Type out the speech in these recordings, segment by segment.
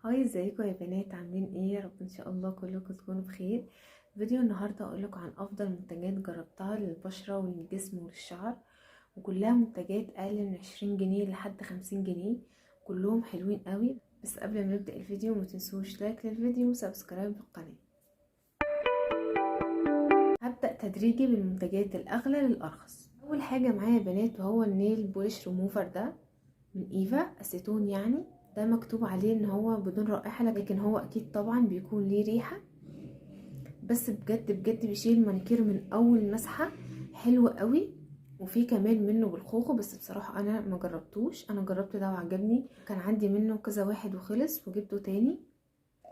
هاي، ازيكم يا بنات؟ عاملين ايه؟ يا رب ان شاء الله كلكم تكونوا بخير. فيديو النهارده اقولكم عن افضل منتجات جربتها للبشره وللجسم وللشعر، وكلها منتجات اقل من 20 جنيه لحد 50 جنيه. كلهم حلوين قوي. بس قبل ما نبدا الفيديو ما تنسوش لايك للفيديو وسبسكرايب للقناه. هبدا تدريجي بالمنتجات الاغلى للارخص. اول حاجه معايا يا بنات وهو النيل بولش ريموفر ده من ايفا اسيتون. يعني ده مكتوب عليه ان هو بدون رائحة، لكن هو اكيد طبعا بيكون ليه ريحة. بس بجد بجد بيشيل المانيكير من اول مسحة. حلو قوي. وفي كمان منه بالخوخ، بس بصراحة انا ما جربتوش. انا جربت ده وعجبني. كان عندي منه كذا واحد وخلص وجبته تاني.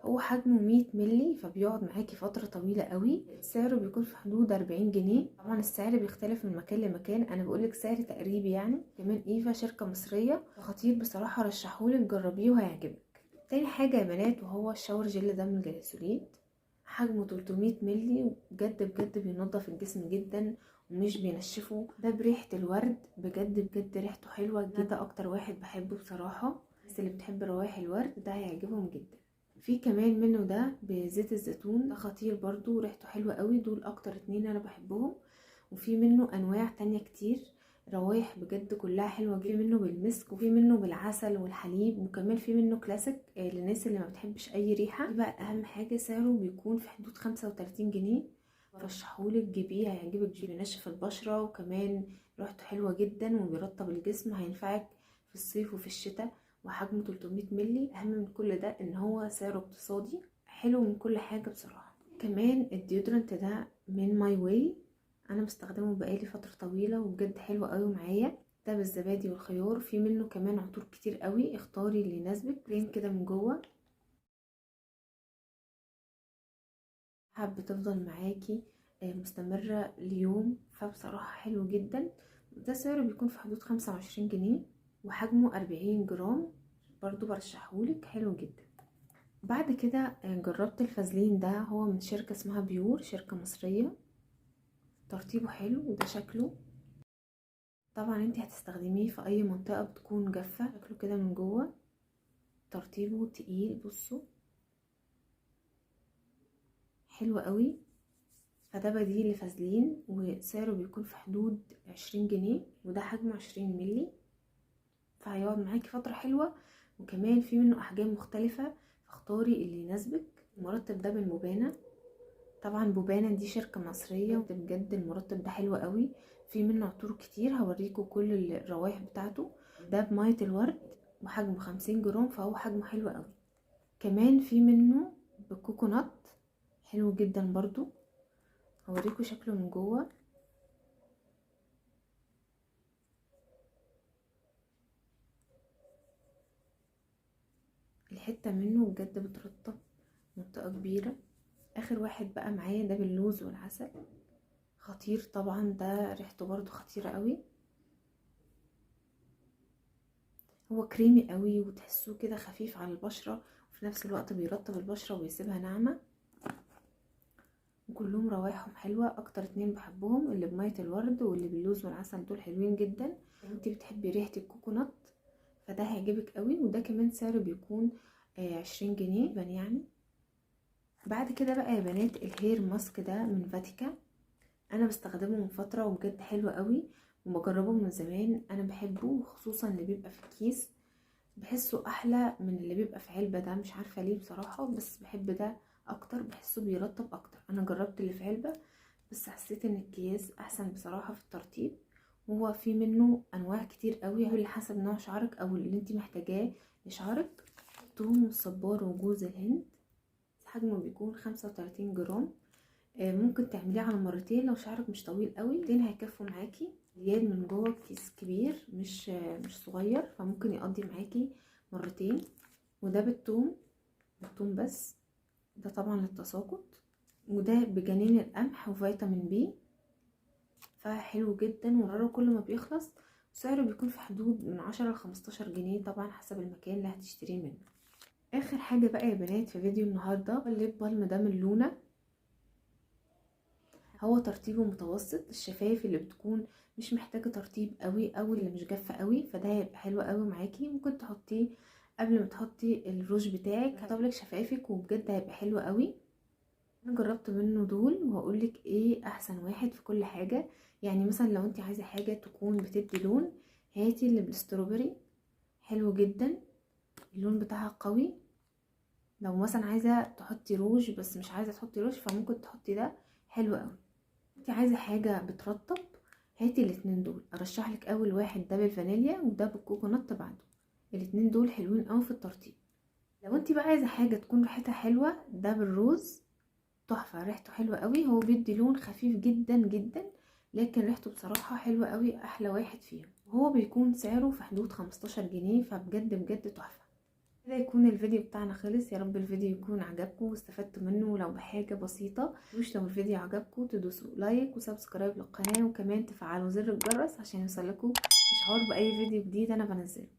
هو حجمه 100 ملي، فبيقعد معاكي فترة طويلة قوي. سعره بيكون في حدود 40 جنيه. طبعا السعر بيختلف من مكان لمكان، انا بقولك سعر تقريبي يعني. كمان ايفا شركة مصرية خطير بصراحة، رشحهولك جربيه وهيعجبك. تاني حاجة يا بنات وهو الشاور جل ده من الجليسوليد. حجمه 300 ملي، وبجد بجد بينظف الجسم جدا ومش بينشفه. ده بريحة الورد، بجد بجد ريحته حلوة جدا. اكتر واحد بحبه بصراحة. الناس اللي بتحب روايح الورد ده هيعجبهم جدا. في كمان منه ده بزيت الزيتون، ده خطير برضو، ريحته حلوة قوي. دول اكتر اتنين انا بحبهم. وفي منه انواع تانية كتير. روايح بجد كلها حلوة. في منه بالمسك وفي منه بالعسل والحليب، وكمان في منه كلاسيك للناس اللي ما بتحبش اي ريحة. دي بقى اهم حاجة، سعره بيكون في حدود 35 جنيه. رشحهولك جيبيه هيعجبك. بينشف البشرة، وكمان ريحته حلوة جدا وبيرطب الجسم. هينفعك في الصيف وفي الشتاء. وحجمه 300 ملي. اهم من كل ده ان هو سعره اقتصادي، حلو من كل حاجة بصراحة. كمان الديودرنت ده من ماي واي، انا بستخدمه بقالي فترة طويلة وبجد حلو قوي معايا. ده بالزبادي والخيار. في منه كمان عطور كتير قوي، اختاري اللي يناسبك. كريم كده من جوه، حابة تفضل معاكي مستمرة ليوم. فبصراحة حلو جدا. ده سعره بيكون في حدود 25 جنيه، وحجمه 40 جرام. برضو برشحهولك، حلو جدا. بعد كده جربت الفازلين ده. هو من شركة اسمها بيور، شركة مصرية. ترطيبه حلو، وده شكله. طبعا انت هتستخدميه في اي منطقة بتكون جافة. شكله كده من جوه، ترطيبه تقيل. بصوا، حلو قوي. فده بديل لفازلين، وسعره بيكون في حدود 20 جنيه. وده حجمه 20 ملي، فهيقعد معاكي فترة حلوة. وكمان في منه احجام مختلفة، فاختاري اللي يناسبك. المرطب ده بالمبانة. طبعا بوبانا دي شركة مصرية، بجد المرطب ده حلو قوي. في منه عطور كتير، هوريكم كل الروائح بتاعته. ده بمية الورد، وحجمه 50 جرام، فهو حجمه حلو قوي. كمان في منه بالكوكونات، حلو جدا برضو. هوريكم شكله من جوه. الحتة منه بجد بترطب منطقة كبيرة. اخر واحد بقى معايا ده باللوز والعسل. خطير طبعا، ده ريحته برضو خطيرة قوي. هو كريمي قوي، وتحسوه كده خفيف على البشرة، وفي نفس الوقت بيرطب البشرة وبيسيبها ناعمة. وكلهم روايحهم حلوة. اكتر اتنين بحبهم اللي بمية الورد واللي باللوز والعسل، دول حلوين جدا. انتي بتحبي ريحة الكوكونات، فده هيعجبك قوي. وده كمان سعره بيكون 20 جنيه يعني. بعد كده بقى يا بنات الهير ماسك ده من فاتيكا. انا بستخدمه من فترة وبجد حلو قوي، وبجربه من زمان. انا بحبه، خصوصا اللي بيبقى في الكيس. بحسه احلى من اللي بيبقى في علبة. ده مش عارفة ليه بصراحة، بس بحب ده اكتر. بحسه بيرطب اكتر. انا جربت اللي في علبة، بس حسيت ان الكياس احسن بصراحة في الترطيب. وهو في منه انواع كتير قوي، على حسب نوع شعرك او اللي انت محتاجاه لشعرك. توم والصبار وجوز الهند. حجمه بيكون 35 جرام. ممكن تعمليه على مرتين لو شعرك مش طويل قوي. دين هيكفوا معاكي. اليد من جوه كيس كبير، مش صغير، فممكن يقضي معاكي مرتين. وده بالثوم بس. ده طبعا للتساقط. وده بجنين القمح وفيتامين بي. فحلو جدا، ومراره كل ما بيخلص. سعره بيكون في حدود من 10 ل 15 جنيه، طبعا حسب المكان اللي هتشتريه منه. اخر حاجه بقى يا بنات في فيديو النهارده الليب بالم ده من لونا. هو ترطيبه متوسط. الشفايف اللي بتكون مش محتاجه ترطيب قوي، او اللي مش جافه قوي، فده هيبقى حلو قوي معاكي. ممكن تحطيه قبل ما تحطي الروج بتاعك هيطولك شفايفك وبجد هيبقى حلو قوي. انا جربت منه دول وهقولك ايه احسن واحد في كل حاجه. يعني مثلا لو انت عايزه حاجه تكون بتدي لون، هاتي اللي بالستروبري، حلو جدا، اللون بتاعها قوي. لو مثلا عايزه تحطي روج بس مش عايزه تحطي روج فممكن تحطي ده، حلو قوي. انت عايزه حاجه بترطب، هاتي الاتنين دول. ارشح لك اول واحد ده بالفانيليا وده بالكوكونات بعده، الاتنين دول حلوين قوي في الترطيب. لو انت بقى عايزه حاجه تكون ريحتها حلوه، ده بالروز، تحفه، ريحته حلوه قوي. هو بيدي لون خفيف جدا جدا، لكن ريحته بصراحه حلوه قوي، احلى واحد فيهم. وهو بيكون سعره في حدود 15 جنيه، فبجد بجد تحفه. كده يكون الفيديو بتاعنا خلص. يا رب الفيديو يكون عجبكم واستفدتوا منه ولو بحاجه بسيطه. مش لو الفيديو عجبكم تدوسوا لايك وسبسكرايب للقناه، وكمان تفعلوا زر الجرس عشان يوصلكوا اشعار باي فيديو جديد انا بنزله.